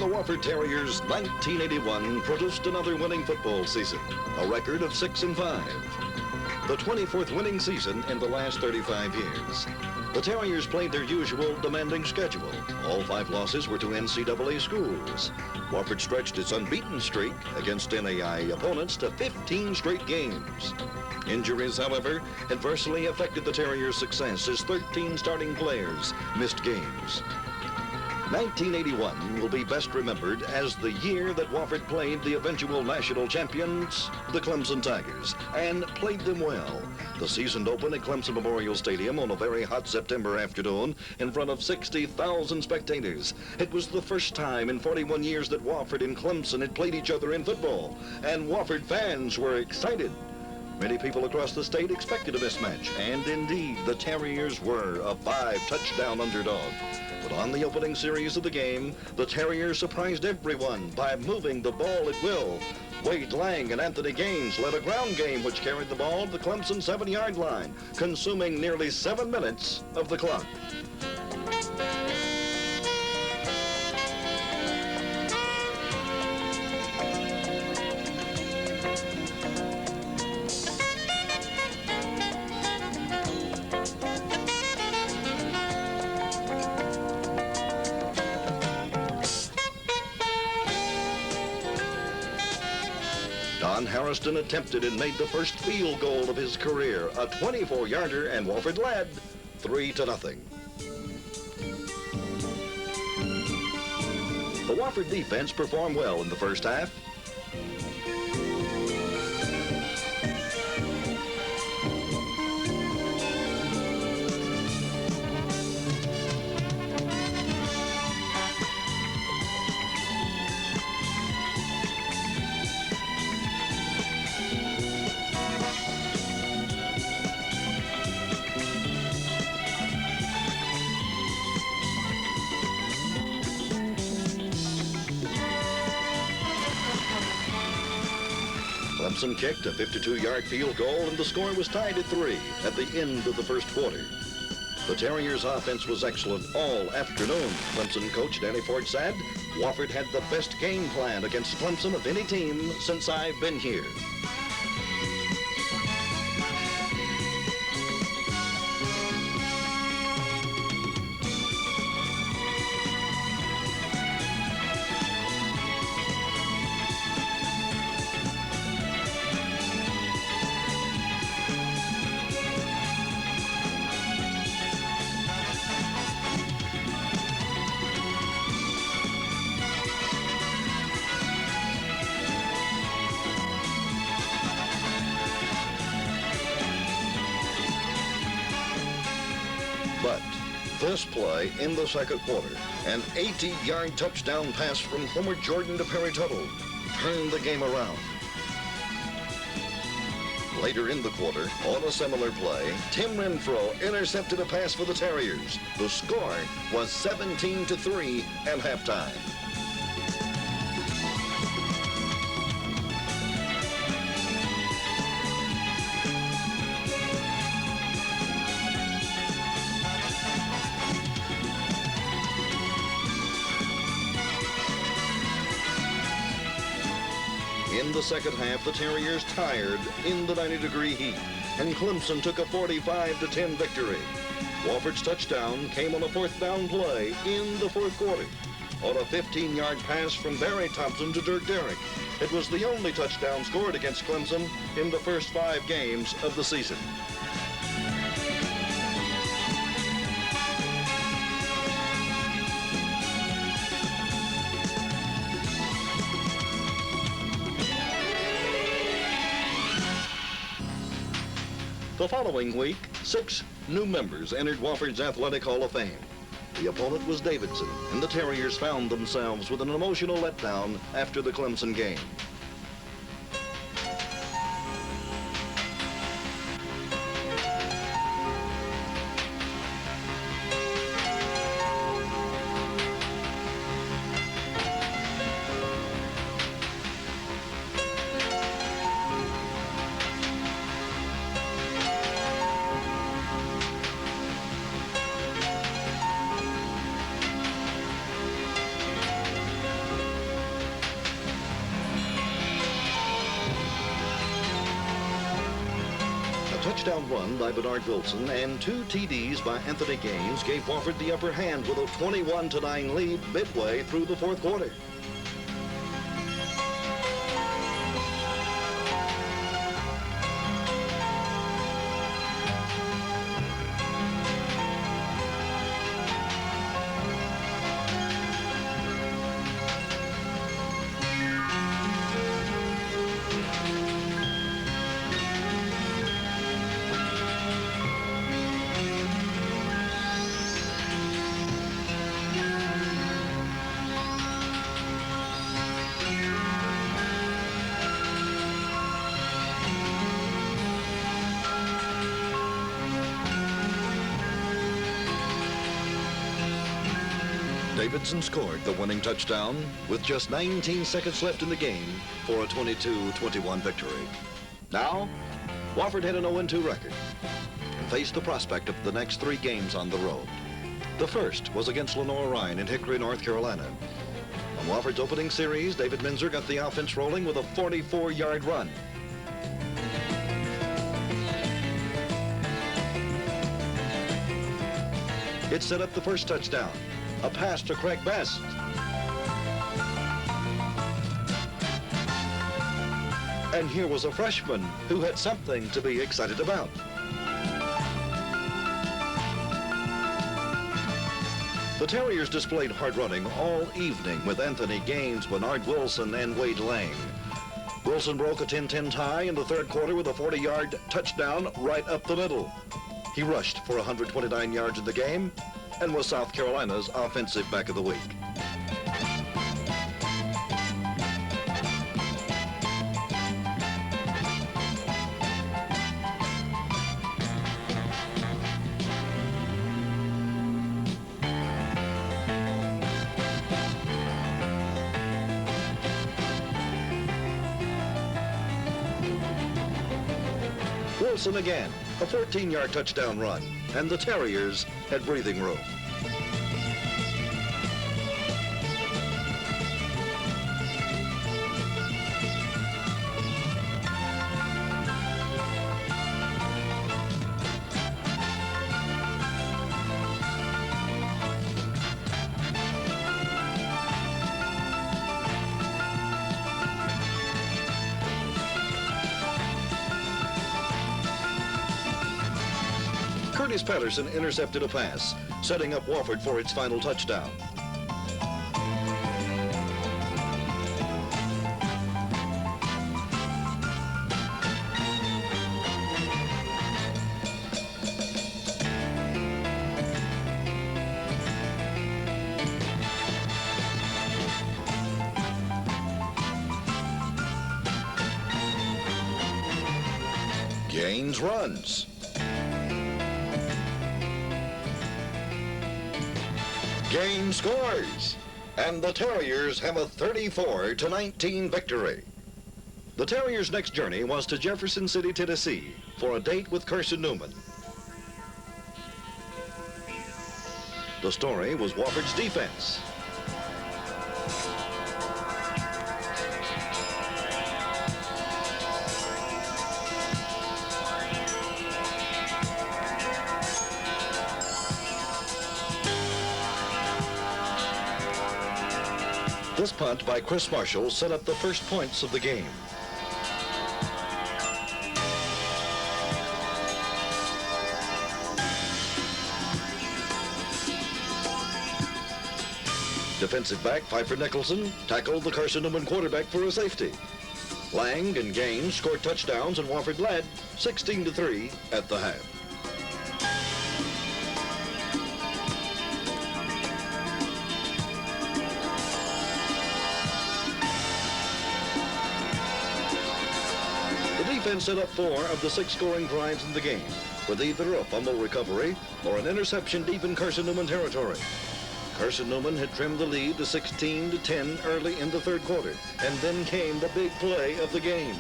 the Wofford Terriers, 1981 produced another winning football season, a record of 6-5. The 24th winning season in the last 35 years. The Terriers played their usual demanding schedule. All 5 losses were to NCAA schools. Wofford stretched its unbeaten streak against NAI opponents to 15 straight games. Injuries, however, adversely affected the Terriers' success as 13 starting players missed games. 1981 will be best remembered as the year that Wofford played the eventual national champions, the Clemson Tigers, and played them well. The season opened at Clemson Memorial Stadium on a very hot September afternoon in front of 60,000 spectators. It was the first time in 41 years that Wofford and Clemson had played each other in football, and Wofford fans were excited. Many people across the state expected a mismatch, and indeed, the Terriers were a 5-touchdown underdog. But on the opening series of the game, the Terriers surprised everyone by moving the ball at will. Wade Lang and Anthony Gaines led a ground game which carried the ball to the Clemson 7-yard line, consuming nearly 7 minutes of the clock. Don Harrison attempted and made the first field goal of his career, a 24-yarder, and Wofford led 3-0. The Wofford defense performed well in the first half. Clemson kicked a 52-yard field goal, and the score was tied at 3 at the end of the first quarter. The Terriers' offense was excellent all afternoon. Clemson coach Danny Ford said, "Wofford had the best game plan against Clemson of any team since I've been here." But this play in the second quarter, an 80-yard touchdown pass from Homer Jordan to Perry Tuttle, turned the game around. Later in the quarter, on a similar play, Tim Renfro intercepted a pass for the Terriers. The score was 17-3 at halftime. In the second half, the Terriers tired in the 90-degree heat, and Clemson took a 45-10 victory. Wofford's touchdown came on a 4th down play in the fourth quarter on a 15-yard pass from Barry Thompson to Dirk Derrick. It was the only touchdown scored against Clemson in the first 5 games of the season. The following week, 6 new members entered Wofford's Athletic Hall of Fame. The opponent was Davidson, and the Terriers found themselves with an emotional letdown after the Clemson game. touchdown run by Bernard Wilson and 2 TDs by Anthony Gaines gave Wofford the upper hand with a 21-9 lead midway through the 4th quarter. Davidson scored the winning touchdown with just 19 seconds left in the game for a 22-21 victory. Now, Wofford had an 0-2 record and faced the prospect of the next 3 games on the road. The first was against Lenore-Ryan in Hickory, North Carolina. On Wofford's opening series, David Minzer got the offense rolling with a 44-yard run. It set up the first touchdown, a pass to Craig Best. And here was a freshman who had something to be excited about. The Terriers displayed hard running all evening with Anthony Gaines, Bernard Wilson, and Wade Lang. Wilson broke a 10-10 tie in the 3rd quarter with a 40-yard touchdown right up the middle. He rushed for 129 yards in the game and was South Carolina's offensive back of the week. Wilson again, a 14-yard touchdown run, and the Terriers had breathing room. Curtis Patterson intercepted a pass, setting up Wofford for its final touchdown. Gaines runs. Gaines scores, and the Terriers have a 34-19 victory. The Terriers' next journey was to Jefferson City, Tennessee, for a date with Carson Newman. The story was Wofford's defense. This punt by Chris Marshall set up the first points of the game. Defensive back Pfeiffer Nicholson tackled the Carson Newman quarterback for a safety. Lang and Gaines scored touchdowns and Wofford led 16-3 at the half. The defense set up 4 of the 6 scoring drives in the game, with either a fumble recovery or an interception deep in Carson Newman territory. Carson Newman had trimmed the lead to 16-10 early in the 3rd quarter, and then came the big play of the game.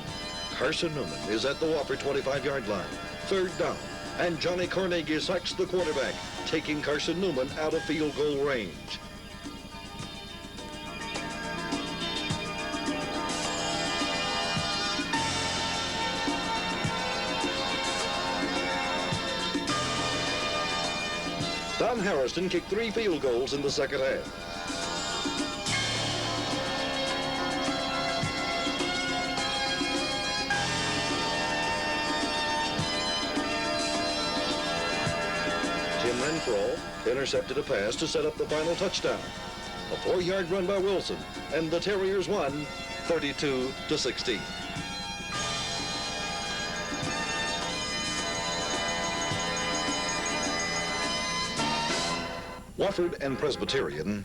Carson Newman is at the Wofford 25-yard line, 3rd down, and Johnny Carnegie sacks the quarterback, taking Carson Newman out of field goal range. Don Harrison kicked 3 field goals in the second half. Tim Renfro intercepted a pass to set up the final touchdown. A 4-yard run by Wilson, and the Terriers won 32-16. Wofford and Presbyterian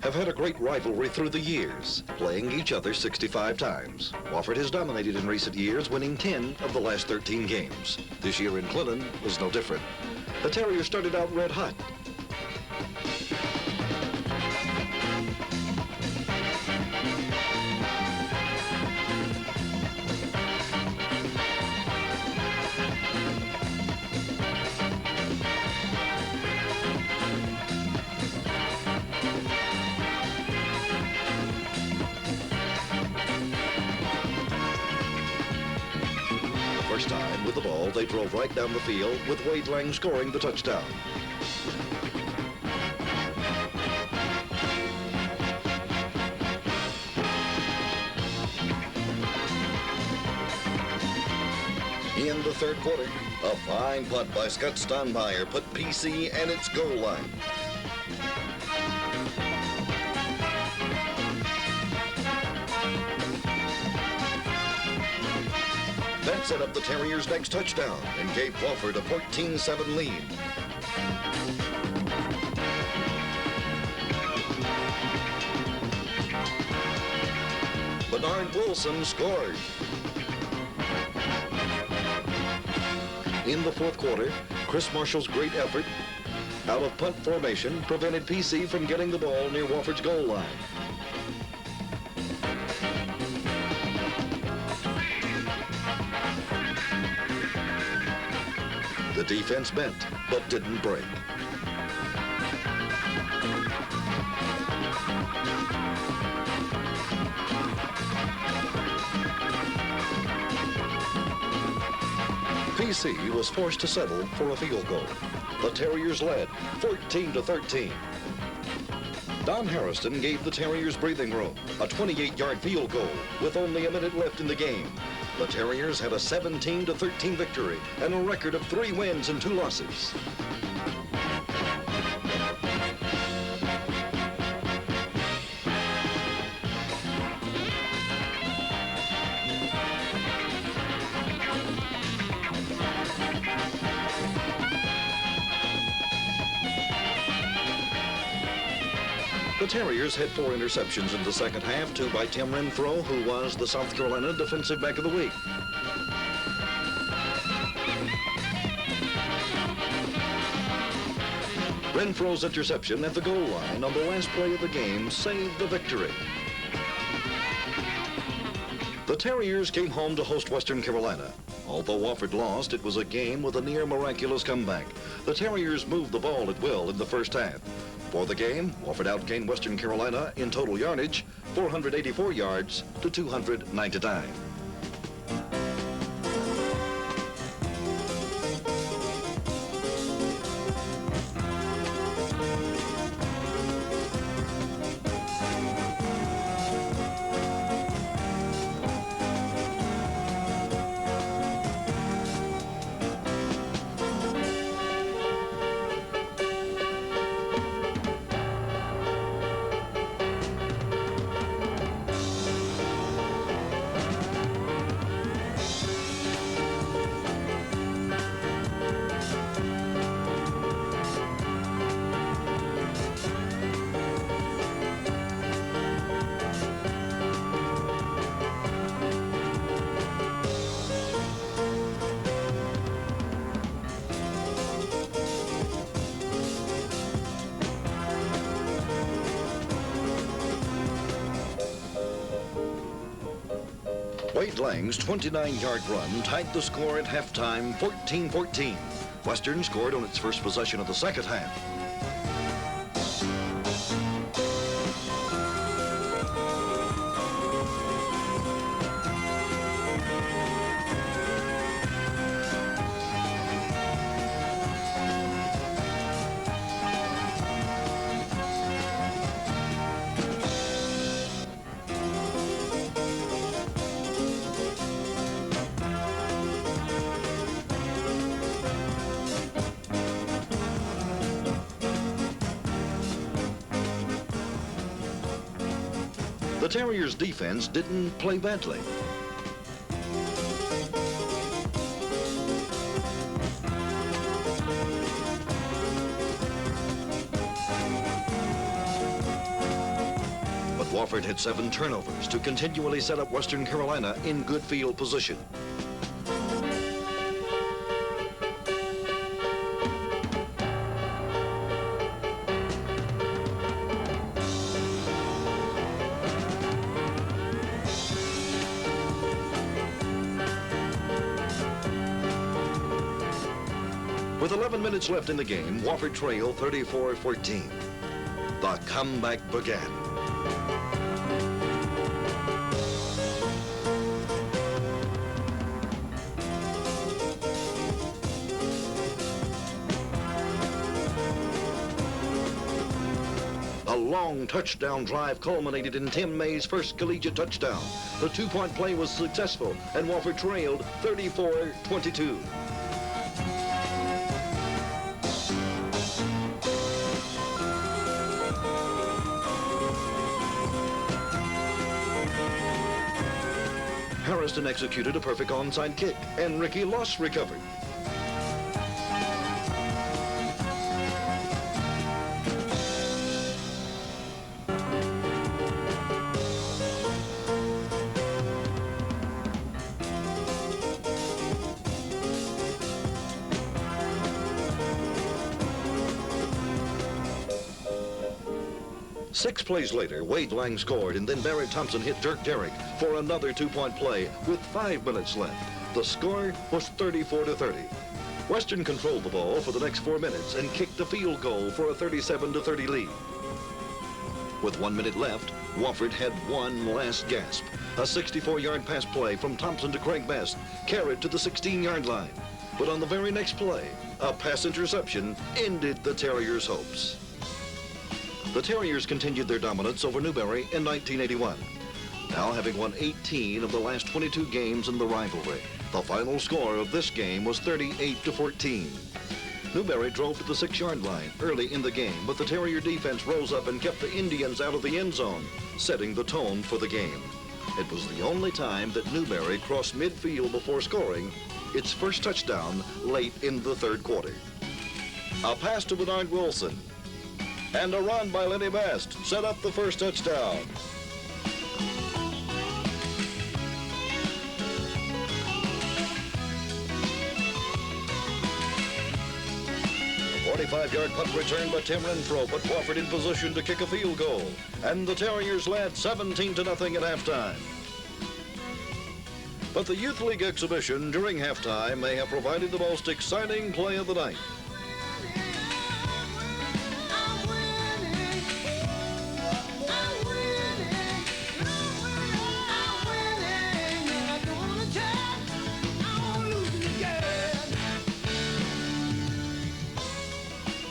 have had a great rivalry through the years, playing each other 65 times. Wofford has dominated in recent years, winning 10 of the last 13 games. This year in Clinton was no different. The Terriers started out red hot. First time with the ball, they drove right down the field with Wade Lang scoring the touchdown. In the third quarter, a fine punt by Scott Steinmeier put PC and its goal line. That set up the Terriers' next touchdown and gave Wofford a 14-7 lead. Bernard Wilson scored. In the fourth quarter, Chris Marshall's great effort out of punt formation prevented PC from getting the ball near Wofford's goal line. The defense bent, but didn't break. PC was forced to settle for a field goal. The Terriers led 14-13. Don Harrison gave the Terriers breathing room, a 28-yard field goal with only a minute left in the game. The Terriers had a 17-13 victory and a record of 3 wins and 2 losses. The Terriers had 4 interceptions in the second half, 2 by Tim Renfro, who was the South Carolina Defensive Back of the Week. Renfro's interception at the goal line on the last play of the game saved the victory. The Terriers came home to host Western Carolina. Although Wofford lost, it was a game with a near miraculous comeback. The Terriers moved the ball at will in the first half. For the game, Wofford outgained Western Carolina in total yardage, 484 yards to 299. Wade Lang's 29-yard run tied the score at halftime 14-14. Western scored on its first possession of the second half. The Terriers' defense didn't play badly. But Wofford had 7 turnovers to continually set up Western Carolina in good field position. With 11 minutes left in the game, Wofford trailed 34-14. The comeback began. A long touchdown drive culminated in Tim May's first collegiate touchdown. The 2-point play was successful, and Wofford trailed 34-22. Harrison executed a perfect onside kick, and Ricky Loss recovered. Six plays later, Wade Lang scored, and then Barrett Thompson hit Dirk Derrick for another 2-point play with 5 minutes left. The score was 34-30. Western controlled the ball for the next 4 minutes and kicked a field goal for a 37-30 lead. With 1 minute left, Wofford had one last gasp. A 64-yard pass play from Thompson to Craig Best carried to the 16-yard line. But on the very next play, a pass interception ended the Terriers' hopes. The Terriers continued their dominance over Newberry in 1981, now having won 18 of the last 22 games in the rivalry. The final score of this game was 38-14. Newberry drove to the 6-yard line early in the game, but the Terrier defense rose up and kept the Indians out of the end zone, setting the tone for the game. It was the only time that Newberry crossed midfield before scoring its first touchdown late in the 3rd quarter. A pass to Bernard Wilson and a run by Lenny Best set up the first touchdown. A 45-yard punt return by Tim Renfro, but Wofford in position to kick a field goal, and the Terriers led 17-0 at halftime. But the Youth League exhibition during halftime may have provided the most exciting play of the night.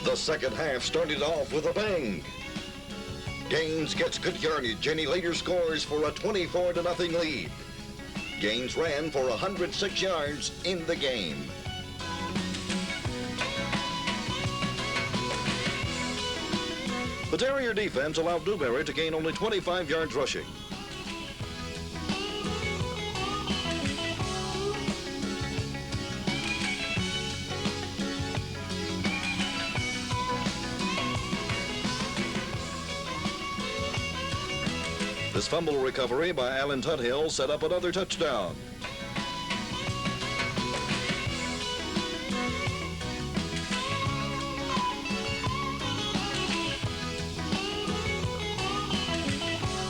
The second half started off with a bang. Gaines gets good yardage, and he later scores for a 24-0 lead. Gaines ran for 106 yards in the game. The Terrier defense allowed Newberry to gain only 25 yards rushing. This fumble recovery by Alan Tuthill set up another touchdown.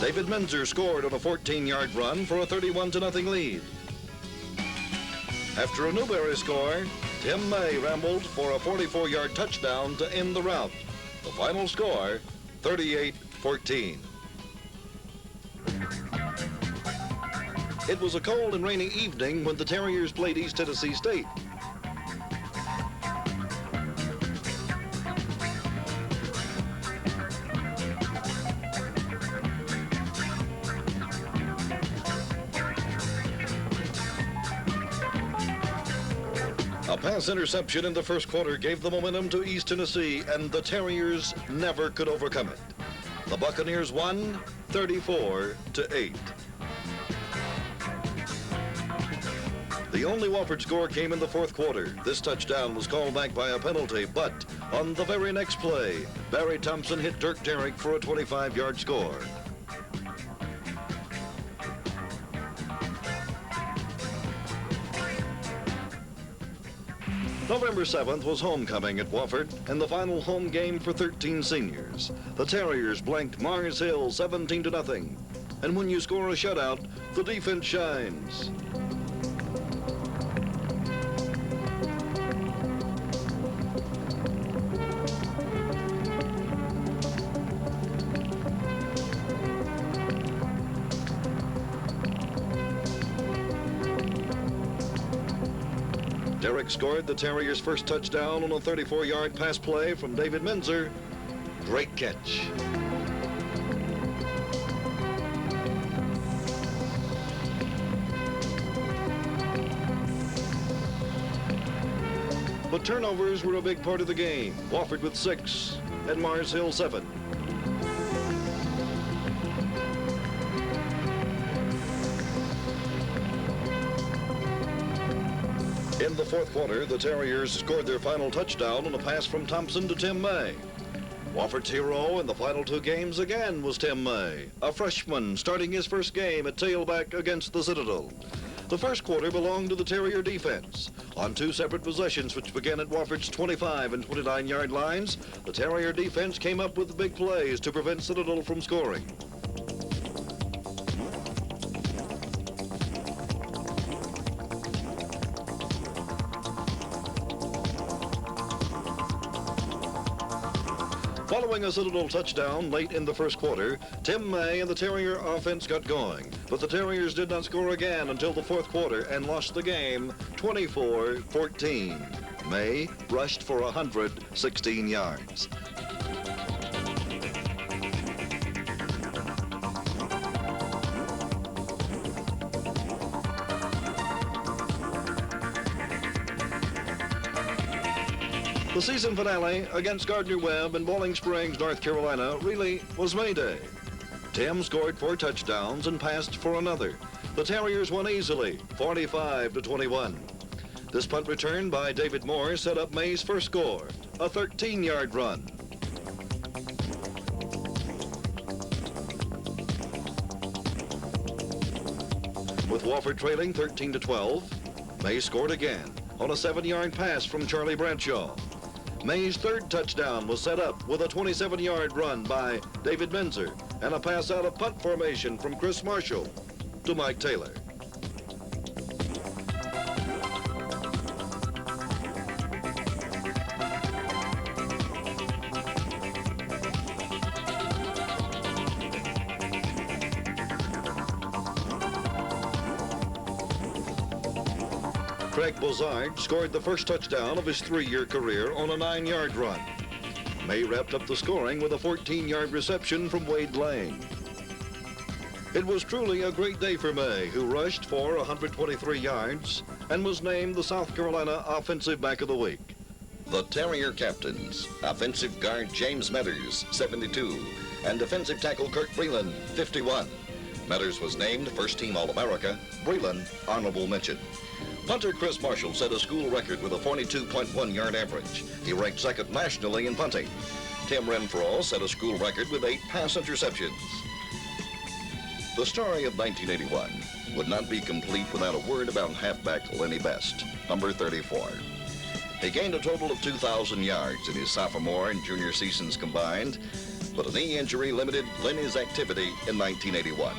David Menzer scored on a 14-yard run for a 31-0 lead. After a Newberry score, Tim May rambled for a 44-yard touchdown to end the rout. The final score, 38-14. It was a cold and rainy evening when the Terriers played East Tennessee State. A pass interception in the first quarter gave the momentum to East Tennessee, and the Terriers never could overcome it. The Buccaneers won 34-8. The only Wofford score came in the fourth quarter. This touchdown was called back by a penalty, but on the very next play, Barry Thompson hit Dirk Derrick for a 25-yard score. November 7th was homecoming at Wofford and the final home game for 13 seniors. The Terriers blanked Mars Hill 17-0. And when you score a shutout, the defense shines. Derrick scored the Terriers' first touchdown on a 34-yard pass play from David Menzer. Great catch. But turnovers were a big part of the game. Wofford with 6 and Mars Hill 7. In the fourth quarter, the Terriers scored their final touchdown on a pass from Thompson to Tim May. Wofford's hero in the final two games again was Tim May, a freshman starting his first game at tailback against the Citadel. The first quarter belonged to the Terrier defense. On two separate possessions which began at Wofford's 25 and 29-yard lines, the Terrier defense came up with big plays to prevent Citadel from scoring. Following a Citadel touchdown late in the first quarter, Tim May and the Terrier offense got going. But the Terriers did not score again until the fourth quarter and lost the game 24-14. May rushed for 116 yards. The season finale against Gardner-Webb in Bowling Springs, North Carolina, really was May Day. Tim scored 4 touchdowns and passed for another. The Terriers won easily, 45-21. This punt return by David Moore set up May's first score, a 13-yard run. With Wofford trailing 13-12, May scored again on a 7-yard pass from Charlie Bradshaw. May's third touchdown was set up with a 27-yard run by David Menzer and a pass out of punt formation from Chris Marshall to Mike Taylor. Craig Bozard scored the first touchdown of his 3-year career on a 9-yard run. May wrapped up the scoring with a 14-yard reception from Wade Lane. It was truly a great day for May, who rushed for 123 yards and was named the South Carolina Offensive Back of the Week. The Terrier captains, offensive guard James Metters, 72, and defensive tackle Kirk Breland, 51. Metters was named first-team All-America, Breland, honorable mention. Punter Chris Marshall set a school record with a 42.1-yard average. He ranked second nationally in punting. Tim Renfro set a school record with 8 pass interceptions. The story of 1981 would not be complete without a word about halfback Lenny Best, number 34. He gained a total of 2,000 yards in his sophomore and junior seasons combined, but a knee injury limited Lenny's activity in 1981.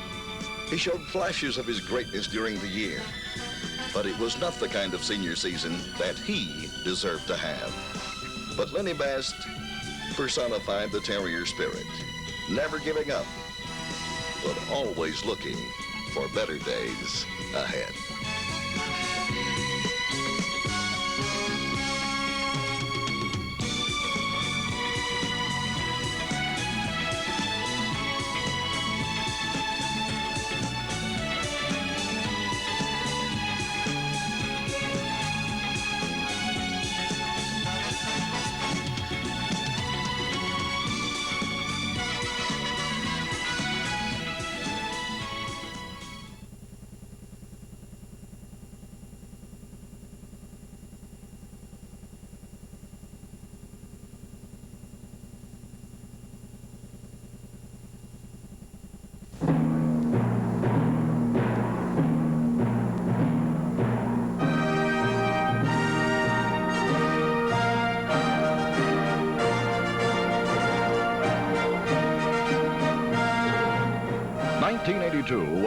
He showed flashes of his greatness during the year, but it was not the kind of senior season that he deserved to have. But Lenny Best personified the Terrier spirit, never giving up, but always looking for better days ahead.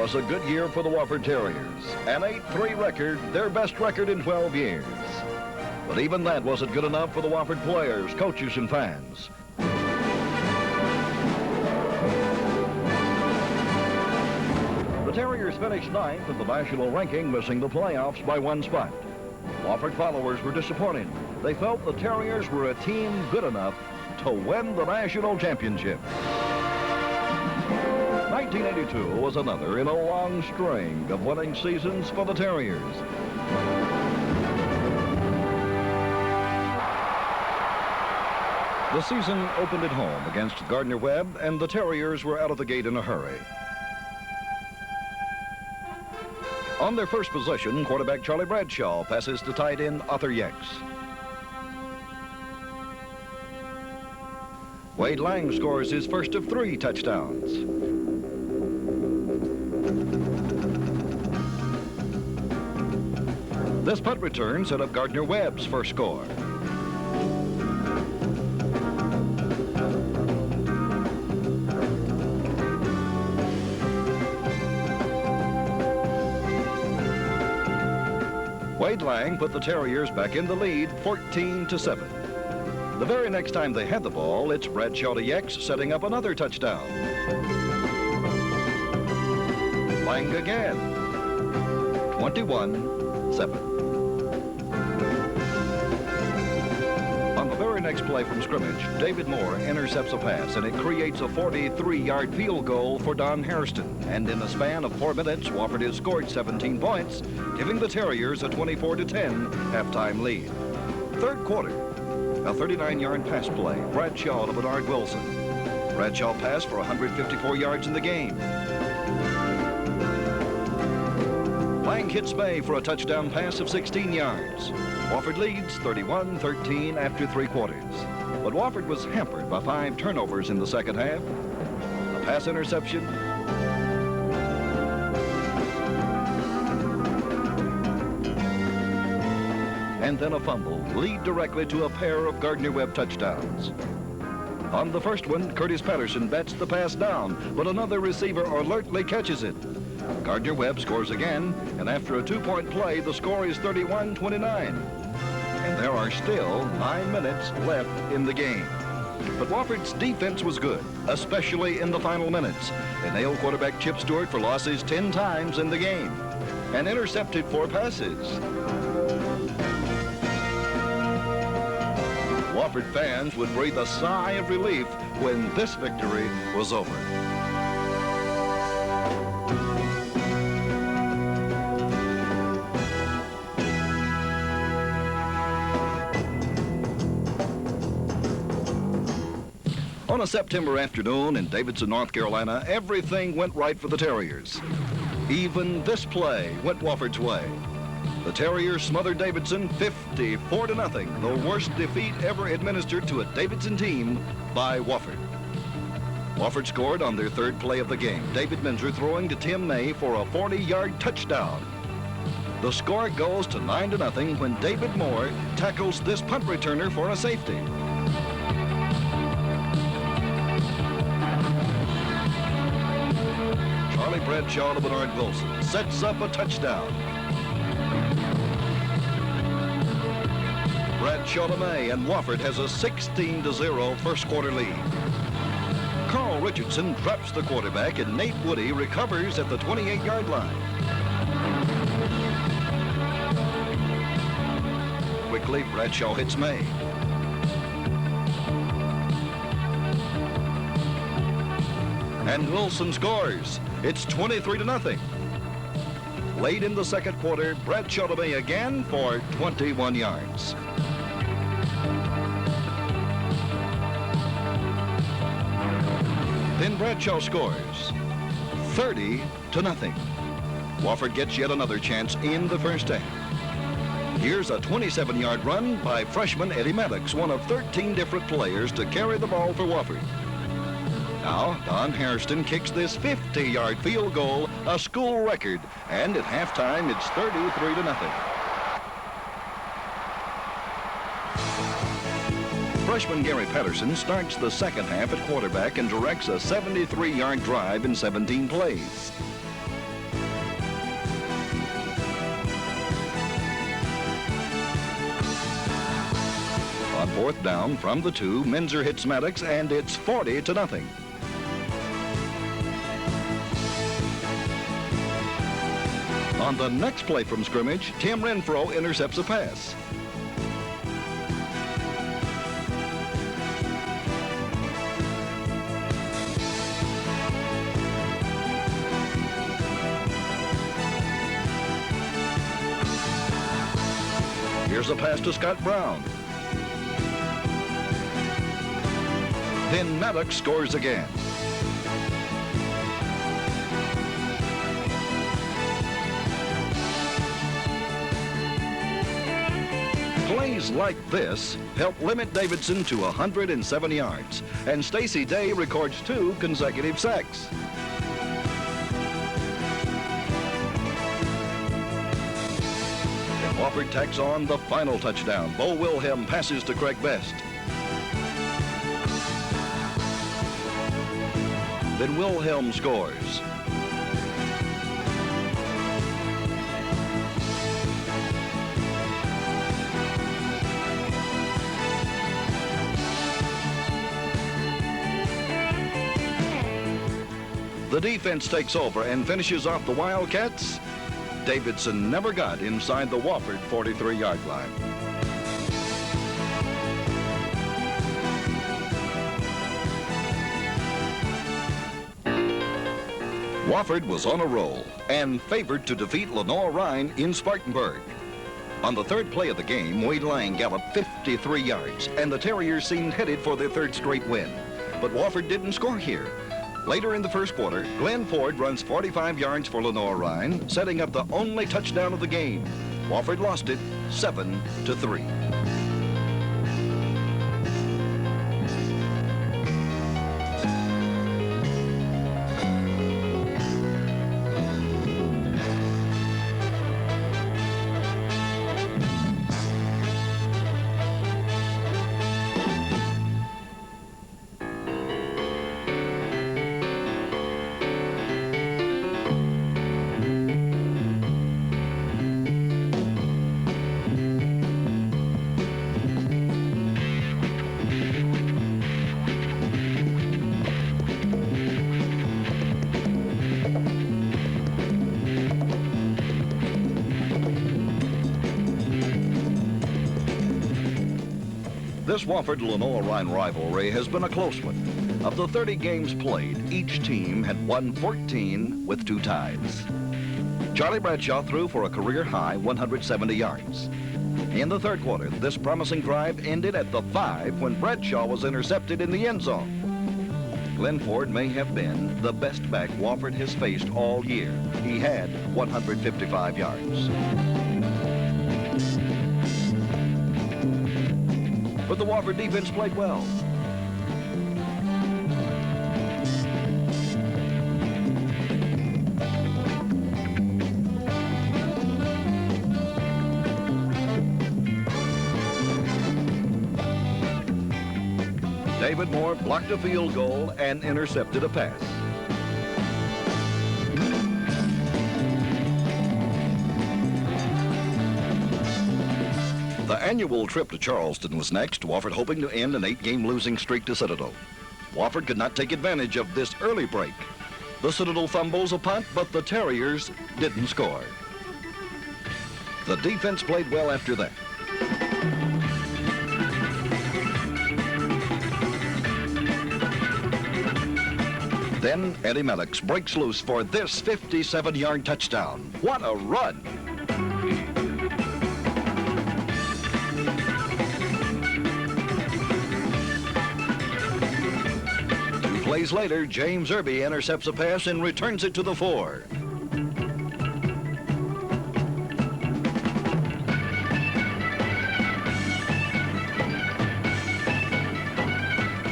was a good year for the Wofford Terriers. An 8-3 record, their best record in 12 years. But even that wasn't good enough for the Wofford players, coaches, and fans. The Terriers finished 9th in the national ranking, missing the playoffs by 1 spot. Wofford followers were disappointed. They felt the Terriers were a team good enough to win the national championship. 1982 was another in a long string of winning seasons for the Terriers. The season opened at home against Gardner-Webb, and the Terriers were out of the gate in a hurry. On their first possession, quarterback Charlie Bradshaw passes to tight end Arthur Yex. Wade Lang scores his first of 3 touchdowns. This punt return set up Gardner-Webb's first score. Wade Lang put the Terriers back in the lead, 14-7. The very next time they had the ball, it's Bradshaw to Yex setting up another touchdown. Lang again, 21-7. On the very next play from scrimmage, David Moore intercepts a pass, and it creates a 43-yard field goal for Don Hairston. And in the span of 4 minutes, Wofford has scored 17 points, giving the Terriers a 24-10 halftime lead. Third quarter, a 39-yard pass play, Bradshaw to Bernard Wilson. Bradshaw passed for 154 yards in the game. Lang hits May for a touchdown pass of 16 yards. Wofford leads 31-13 after 3 quarters. But Wofford was hampered by 5 turnovers in the second half. A pass interception, and then a fumble lead directly to a pair of Gardner-Webb touchdowns. On the first one, Curtis Patterson bats the pass down, but another receiver alertly catches it. Gardner-Webb scores again, and after a 2-point play, the score is 31-29. And there are still 9 minutes left in the game. But Wofford's defense was good, especially in the final minutes. They nailed quarterback Chip Stewart for losses 10 times in the game and intercepted 4 passes. Wofford fans would breathe a sigh of relief when this victory was over. On a September afternoon in Davidson, North Carolina, everything went right for the Terriers. Even this play went Wofford's way. The Terriers smothered Davidson 54-0, the worst defeat ever administered to a Davidson team by Wofford. Wofford scored on their 3rd play of the game, David Minzer throwing to Tim May for a 40-yard touchdown. The score goes to 9-0 when David Moore tackles this punt returner for a safety. Charlie Bradshaw to Bernard Wilson sets up a touchdown. Bradshaw to May, and Wofford has a 16-0 first quarter lead. Carl Richardson drops the quarterback, and Nate Woody recovers at the 28-yard line. Quickly, Bradshaw hits May. And Wilson scores. It's 23-0. Late in the second quarter, Bradshaw to May again for 21 yards. Then Bradshaw scores 30-0. Wofford gets yet another chance in the first half. Here's a 27-yard run by freshman Eddie Maddox, one of 13 different players to carry the ball for Wofford. Now, Don Hairston kicks this 50-yard field goal, a school record, and at halftime, it's 33-0. Freshman Gary Patterson starts the second half at quarterback and directs a 73-yard drive in 17 plays. On fourth down from the 2, Minzer hits Maddox, and it's 40-0. On the next play from scrimmage, Tim Renfro intercepts a pass. Here's a pass to Scott Brown. Then Maddox scores again. Plays like this help limit Davidson to 107 yards, and Stacey Day records 2 consecutive sacks. And Wofford tacks on the final touchdown. Bo Wilhelm passes to Craig Best. Then Wilhelm scores. The defense takes over and finishes off the Wildcats. Davidson never got inside the Wofford 43-yard line. Wofford was on a roll and favored to defeat Lenoir-Rhyne in Spartanburg. On the third play of the game, Wade Lang galloped 53 yards, and the Terriers seemed headed for their 3rd straight win. But Wofford didn't score here. Later in the first quarter, Glenn Ford runs 45 yards for Lenoir-Rhyne, setting up the only touchdown of the game. Wofford lost it 7-3. This Wofford-Lenoir-Rhyne rivalry has been a close one. Of the 30 games played, each team had won 14 with 2 ties. Charlie Bradshaw threw for a career-high 170 yards. In the third quarter, this promising drive ended at the 5 when Bradshaw was intercepted in the end zone. Glenn Ford may have been the best back Wofford has faced all year. He had 155 yards. But the Wofford defense played well. David Moore blocked a field goal and intercepted a pass. The annual trip to Charleston was next, Wofford hoping to end an 8-game losing streak to Citadel. Wofford could not take advantage of this early break. The Citadel fumbles a punt, but the Terriers didn't score. The defense played well after that. Then Eddie Maddox breaks loose for this 57-yard touchdown. What a run! 2 plays later, James Irby intercepts a pass and returns it to the 4.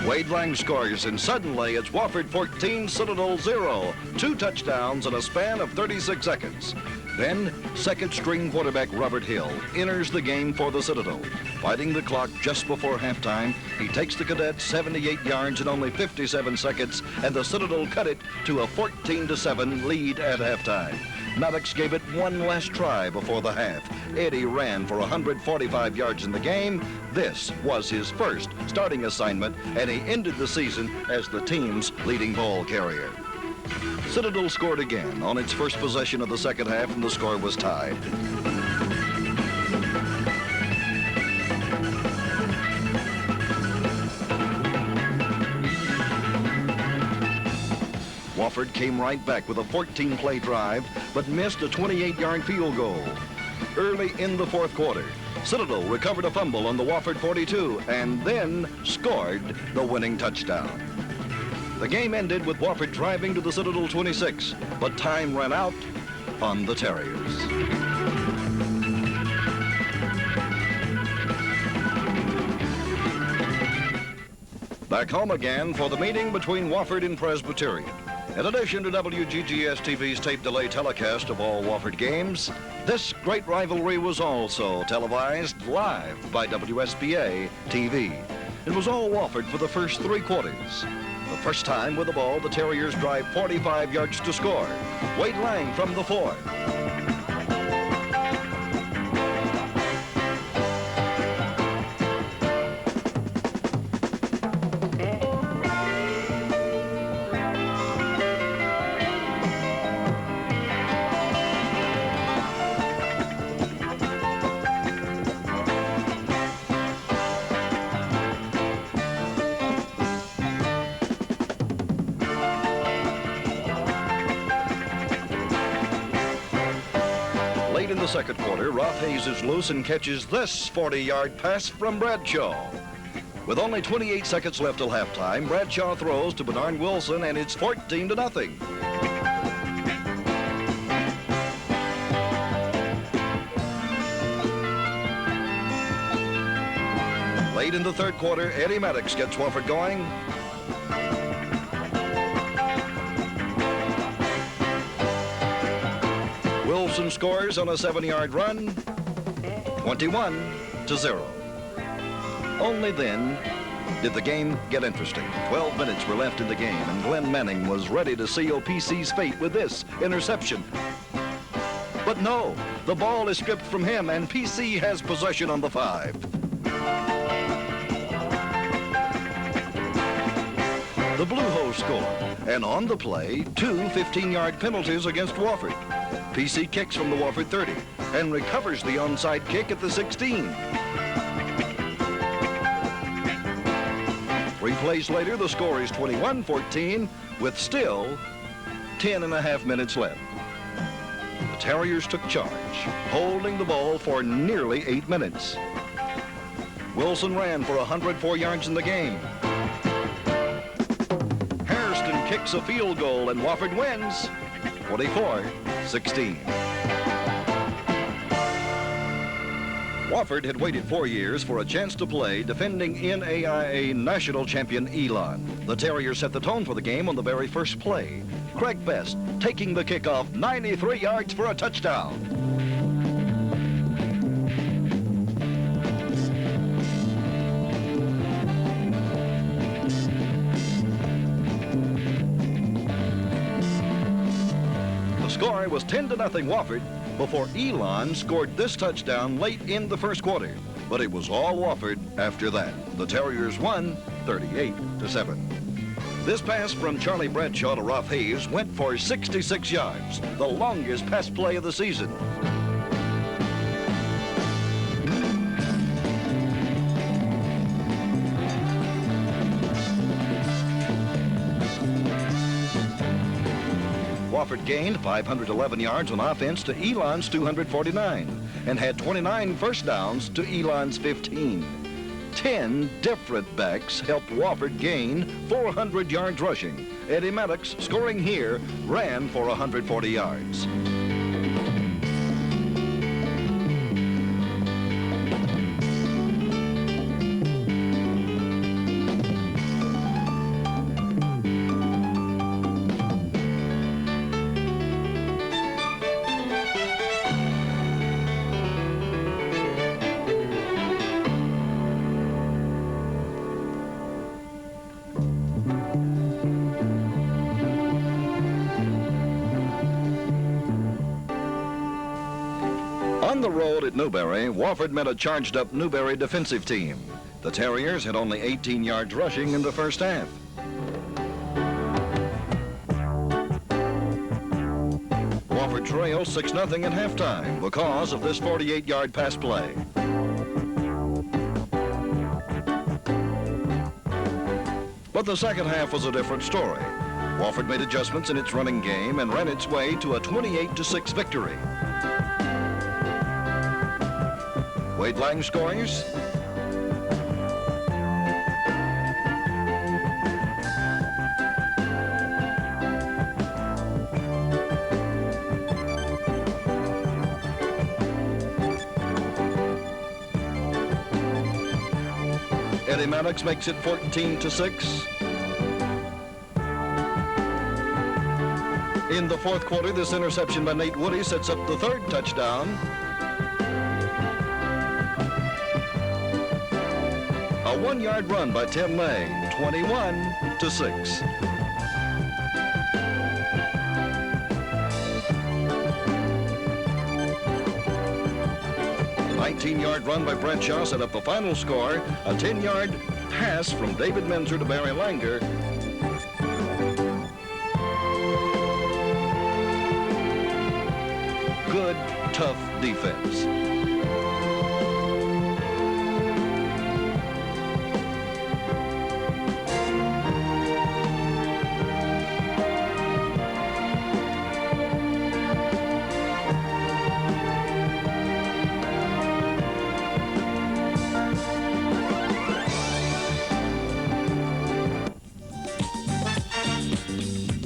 Wade Lang scores, and suddenly it's Wofford 14, Citadel 0. 2 touchdowns in a span of 36 seconds. Then, second-string quarterback Robert Hill enters the game for the Citadel. Fighting the clock just before halftime, he takes the Cadets 78 yards in only 57 seconds, and the Citadel cut it to a 14-7 lead at halftime. Maddox gave it one last try before the half. Eddie ran for 145 yards in the game. This was his first starting assignment, and he ended the season as the team's leading ball carrier. Citadel scored again on its first possession of the second half, and the score was tied. Wofford came right back with a 14-play drive, but missed a 28-yard field goal. Early in the fourth quarter, Citadel recovered a fumble on the Wofford 42 and then scored the winning touchdown. The game ended with Wofford driving to the Citadel 26, but time ran out on the Terriers. Back home again for the meeting between Wofford and Presbyterian. In addition to WGGS TV's tape delay telecast of all Wofford games, this great rivalry was also televised live by WSBA TV. It was all Wofford for the first three quarters. The first time with the ball, the Terriers drive 45 yards to score. Wade Lang from the 4. Late in the second quarter, Ralph Hayes is loose and catches this 40-yard pass from Bradshaw. With only 28 seconds left till halftime, Bradshaw throws to Bernard Wilson, and it's 14-0. Late in the third quarter, Eddie Maddox gets Wofford going. Wilson scores on a 7-yard run, 21-0. Only then did the game get interesting. 12 minutes were left in the game, and Glenn Manning was ready to seal PC's fate with this interception. But no, the ball is stripped from him, and PC has possession on the 5. The Blue Hose score, and on the play, 2 15-yard penalties against Wofford. PC kicks from the Wofford 30 and recovers the onside kick at the 16. 3 plays later, the score is 21-14 with still 10.5 minutes left. The Terriers took charge, holding the ball for nearly 8 minutes. Wilson ran for 104 yards in the game. Hairston kicks a field goal, and Wofford wins 44-16. Wofford had waited 4 years for a chance to play defending NAIA national champion Elon. The Terriers set the tone for the game on the very first play. Craig Best taking the kickoff 93 yards for a touchdown. The score was 10-0 Wofford before Elon scored this touchdown late in the first quarter. But it was all Wofford after that. The Terriers won 38-7. This pass from Charlie Bradshaw to Ralph Hayes went for 66 yards, the longest pass play of the season. Wofford gained 511 yards on offense to Elon's 249 and had 29 first downs to Elon's 15. 10 different backs helped Wofford gain 400 yards rushing. Eddie Maddox, scoring here, ran for 140 yards. road at Newberry, Wofford met a charged-up Newberry defensive team. The Terriers had only 18 yards rushing in the first half. Wofford trailed 6-0 at halftime because of this 48-yard pass play. But the second half was a different story. Wofford made adjustments in its running game and ran its way to a 28-6 victory. Wade Lang scores. Eddie Maddox makes it 14-6. In the fourth quarter, this interception by Nate Woody sets up the third touchdown. A 1-yard run by Tim Lang, 21-6. A 19-yard run by Brent Shaw set up the final score. A 10-yard pass from David Menzer to Barry Langer. Good, tough defense.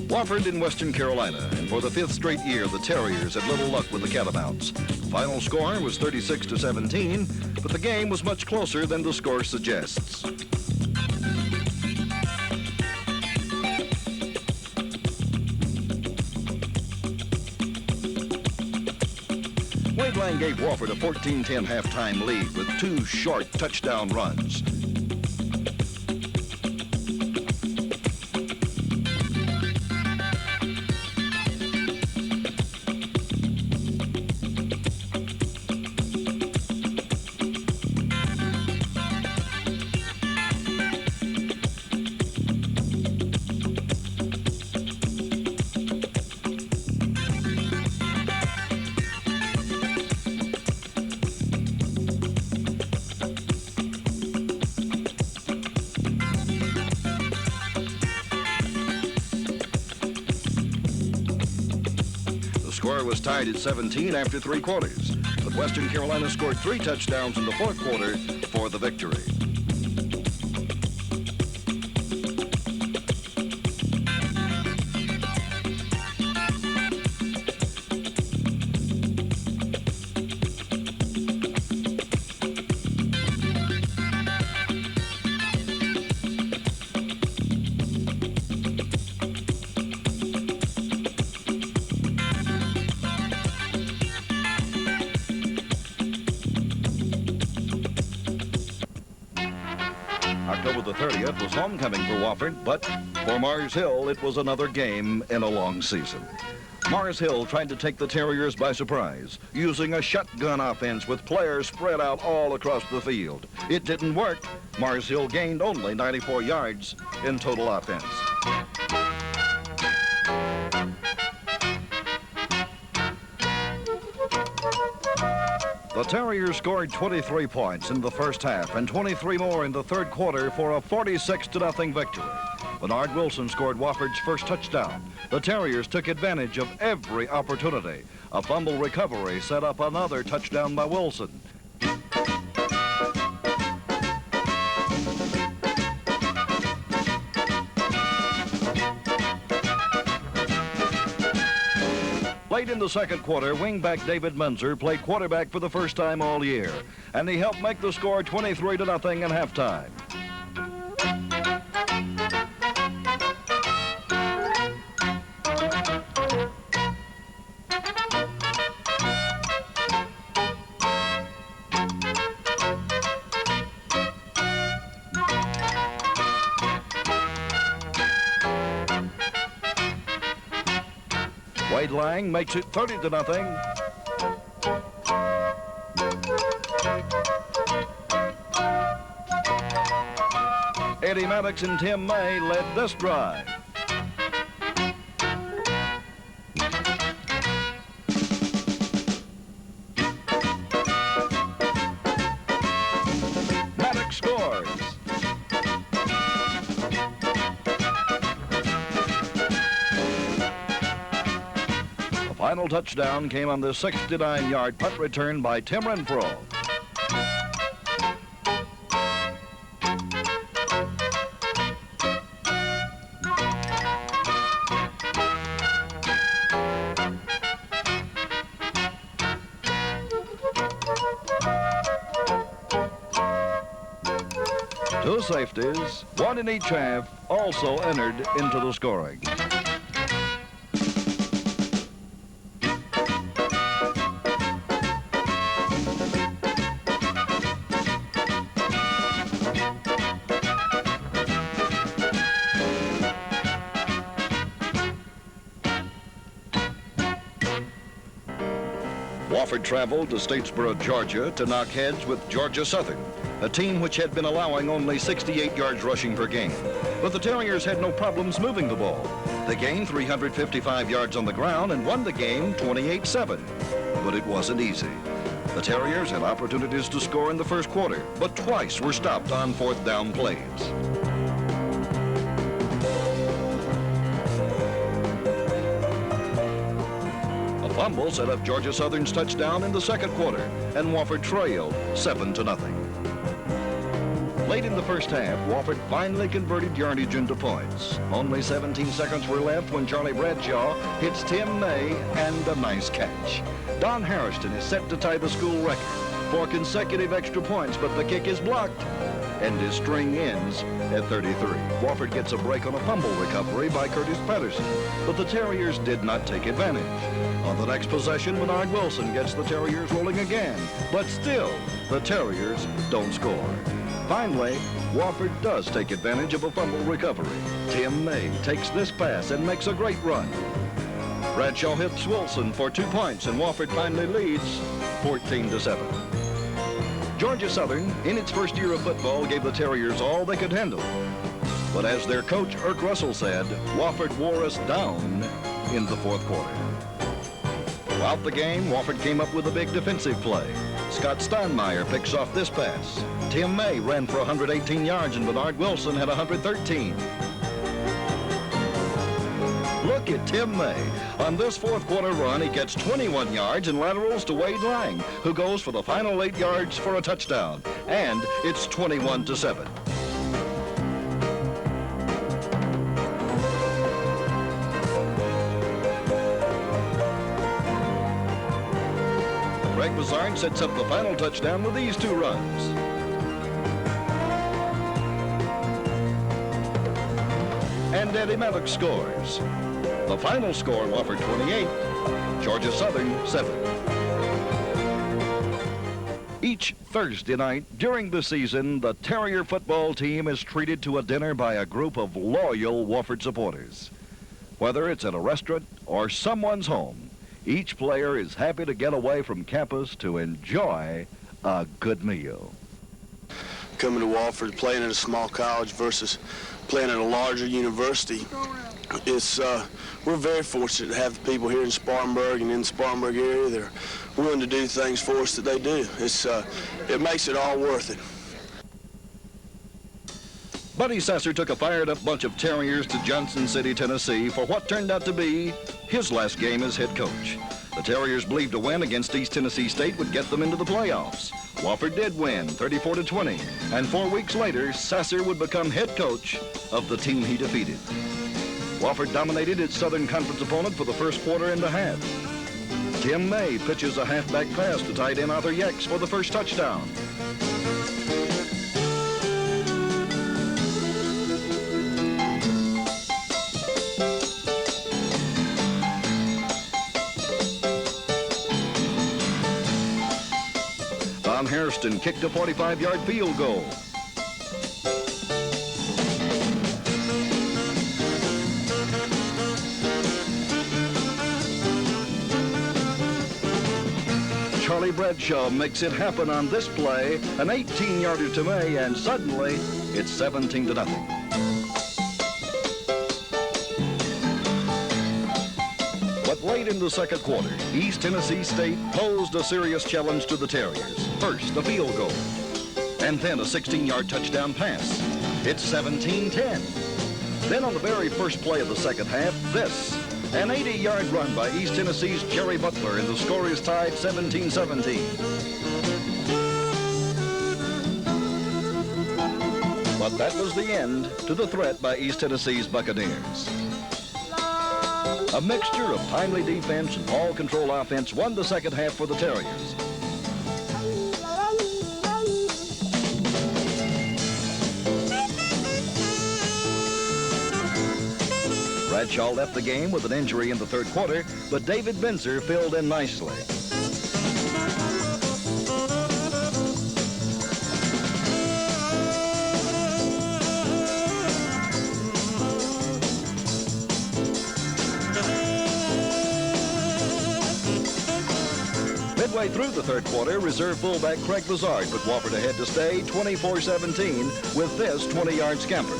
Wofford in Western Carolina, and for the 5th straight year, the Terriers had little luck with the Catamounts. The final score was 36-17, but the game was much closer than the score suggests. Wade Lang gave Wofford a 14-10 halftime lead with 2 short touchdown runs. The score was tied at 17 after 3 quarters, but Western Carolina scored 3 touchdowns in the fourth quarter for the victory. October the 30th was homecoming for Wofford, but for Mars Hill, it was another game in a long season. Mars Hill tried to take the Terriers by surprise, using a shotgun offense with players spread out all across the field. It didn't work. Mars Hill gained only 94 yards in total offense. The Terriers scored 23 points in the first half and 23 more in the third quarter for a 46-0 victory. Bernard Wilson scored Wofford's first touchdown. The Terriers took advantage of every opportunity. A fumble recovery set up another touchdown by Wilson. Late in the second quarter, wingback David Menzer played quarterback for the first time all year, and he helped make the score 23-0 at halftime. Wade Lang makes it 30-0. Eddie Maddox and Tim May led this drive. Maddox scores. The final touchdown came on the 69-yard punt return by Tim Renfro. Two safeties, one in each half, also entered into the scoring. Wofford traveled to Statesboro, Georgia to knock heads with Georgia Southern, a team which had been allowing only 68 yards rushing per game. But the Terriers had no problems moving the ball. They gained 355 yards on the ground and won the game 28-7. But it wasn't easy. The Terriers had opportunities to score in the first quarter, but twice were stopped on fourth down plays. A fumble set up Georgia Southern's touchdown in the second quarter, and Wofford trailed 7-0. Late in the first half, Wofford finally converted yardage into points. Only 17 seconds were left when Charlie Bradshaw hits Tim May and a nice catch. Don Harrison is set to tie the school record for consecutive extra points, but the kick is blocked, and his string ends at 33. Wofford gets a break on a fumble recovery by Curtis Patterson, but the Terriers did not take advantage. On the next possession, Bernard Wilson gets the Terriers rolling again, but still, the Terriers don't score. Finally, Wofford does take advantage of a fumble recovery. Tim May takes this pass and makes a great run. Bradshaw hits Wilson for 2 points, and Wofford finally leads 14-7. Georgia Southern, in its first year of football, gave the Terriers all they could handle. But as their coach, Irk Russell, said, Wofford wore us down in the fourth quarter. Throughout the game, Wofford came up with a big defensive play. Scott Steinmeier picks off this pass. Tim May ran for 118 yards, and Bernard Wilson had 113. Look at Tim May. On this fourth quarter run, he gets 21 yards and laterals to Wade Lang, who goes for the final 8 yards for a touchdown. And it's 21-7. Greg Bazard sets up the final touchdown with these 2 runs. And Eddie Maddox scores. The final score, Wofford 28, Georgia Southern 7. Each Thursday night during the season, the Terrier football team is treated to a dinner by a group of loyal Wofford supporters. Whether it's at a restaurant or someone's home, each player is happy to get away from campus to enjoy a good meal. Coming to Wofford, playing at a small college versus playing at a larger university, we're very fortunate to have the people here in Spartanburg and in the Spartanburg area that are willing to do things for us that they do. It makes it all worth it. Buddy Sasser took a fired-up bunch of Terriers to Johnson City, Tennessee for what turned out to be his last game as head coach. The Terriers believed a win against East Tennessee State would get them into the playoffs. Wofford did win, 34-20, and 4 weeks later, Sasser would become head coach of the team he defeated. Wofford dominated its Southern Conference opponent for the first quarter and a half. Tim May pitches a halfback pass to tight end Arthur Yex for the first touchdown. Don Hairston kicked a 45-yard field goal. Charlie Bradshaw makes it happen on this play, an 18-yarder to May, and suddenly it's 17-0. But late in the second quarter, East Tennessee State posed a serious challenge to the Terriers. First, a field goal, and then a 16-yard touchdown pass. It's 17-10. Then on the very first play of the second half, this. An 80-yard run by East Tennessee's Jerry Butler, and the score is tied 17-17. But that was the end to the threat by East Tennessee's Buccaneers. A mixture of timely defense and ball control offense won the second half for the Terriers. Bradshaw left the game with an injury in the third quarter, but David Benzer filled in nicely. Midway through the third quarter, reserve fullback Craig Lazard put Wofford ahead to stay 24-17 with this 20-yard scamper.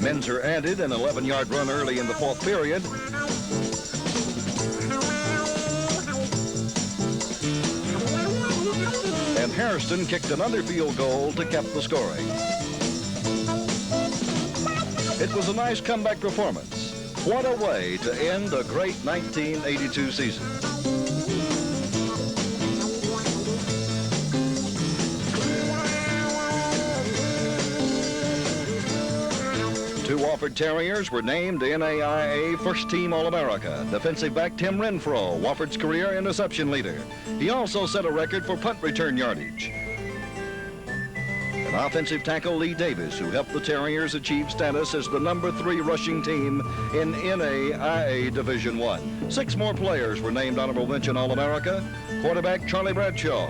Benzer added an 11-yard run early in the fourth period. And Harrison kicked another field goal to cap the scoring. It was a nice comeback performance. What a way to end a great 1982 season. Two Wofford Terriers were named NAIA First Team All-America. Defensive back Tim Renfro, Wofford's career interception leader. He also set a record for punt return yardage. And offensive tackle Lee Davis, who helped the Terriers achieve status as the #3 rushing team in NAIA Division I. 6 more players were named honorable mention All-America. Quarterback Charlie Bradshaw.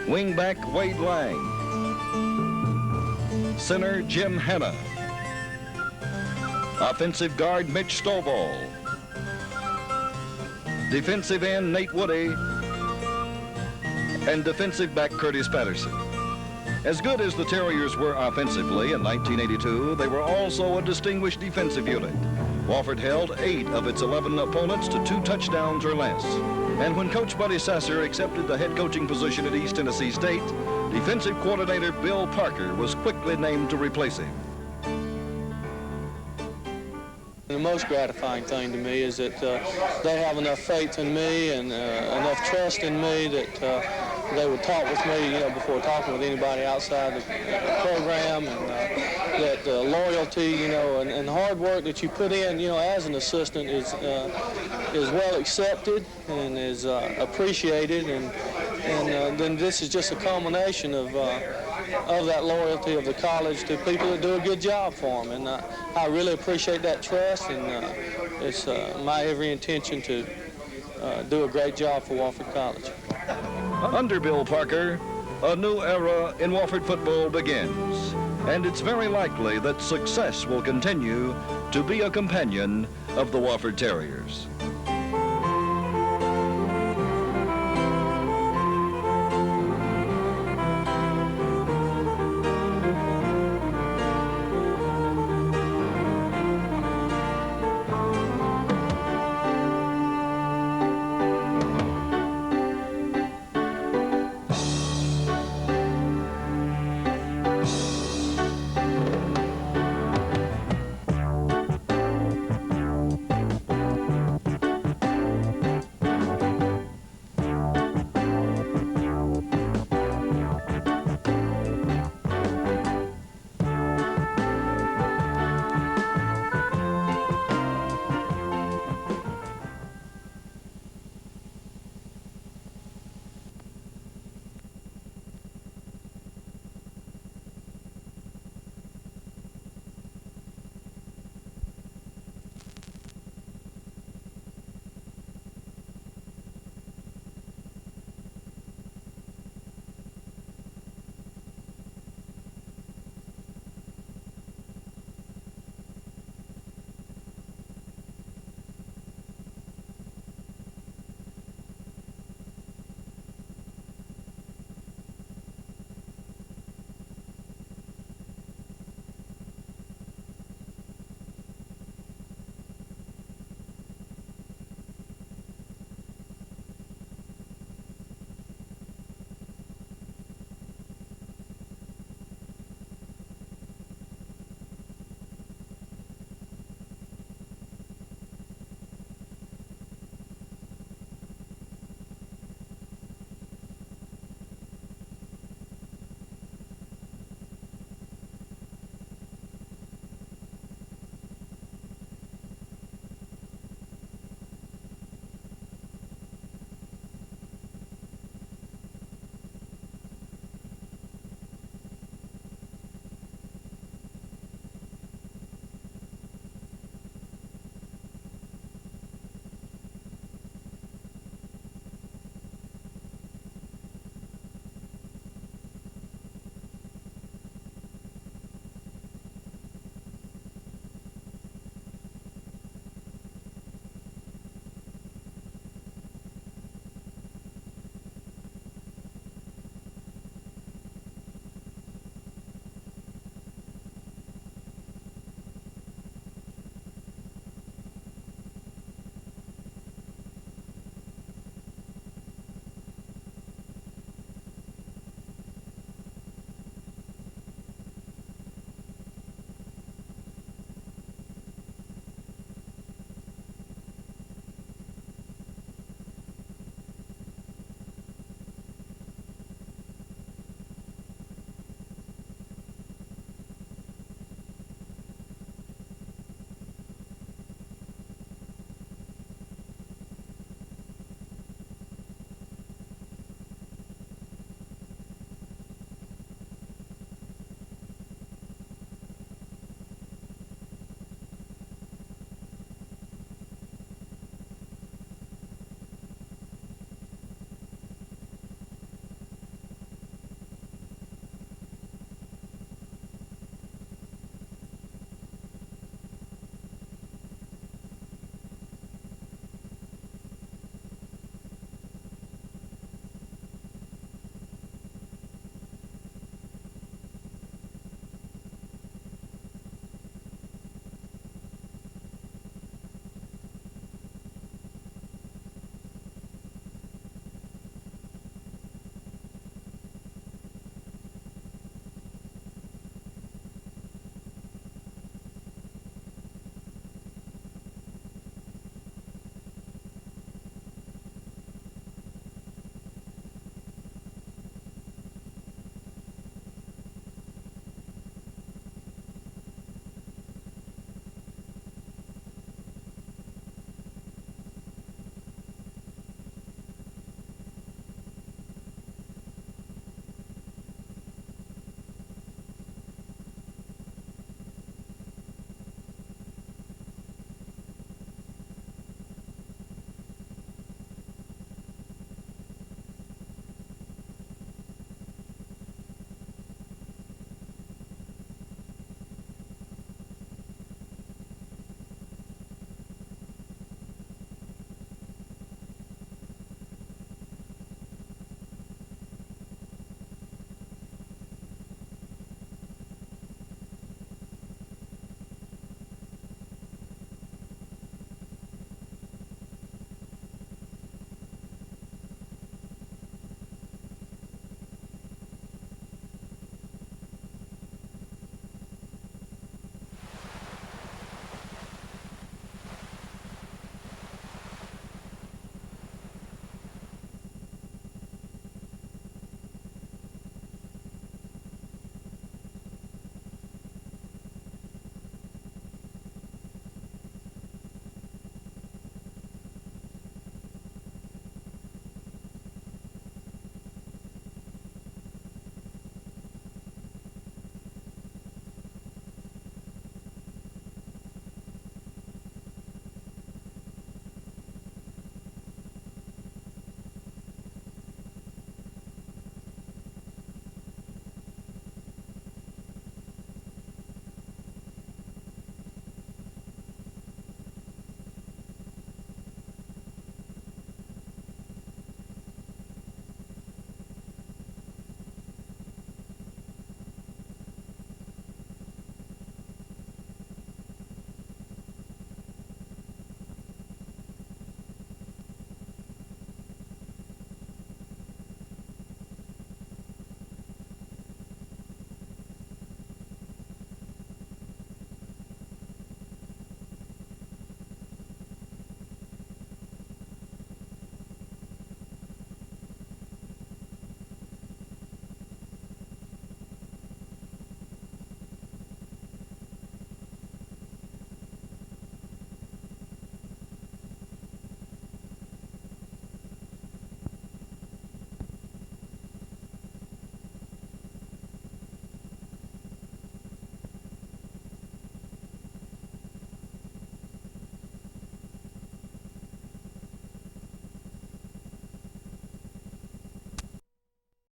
Wingback Wade Lang. Center Jim Hanna. Offensive guard Mitch Stovall. Defensive end Nate Woody. And defensive back Curtis Patterson. As good as the Terriers were offensively in 1982, they were also a distinguished defensive unit. Wofford held 8 of its 11 opponents to 2 touchdowns or less. And when Coach Buddy Sasser accepted the head coaching position at East Tennessee State, defensive coordinator Bill Parker was quickly named to replace him. The most gratifying thing to me is that they have enough faith in me and enough trust in me that they would talk with me, before talking with anybody outside the program, and that loyalty, and hard work that you put in, as an assistant is well accepted and is appreciated, and then this is just a culmination of that loyalty of the college to people that do a good job for them, and I really appreciate that trust, and it's my every intention to do a great job for Wofford College. Under Bill Parker, a new era in Wofford football begins, and it's very likely that success will continue to be a companion of the Wofford Terriers.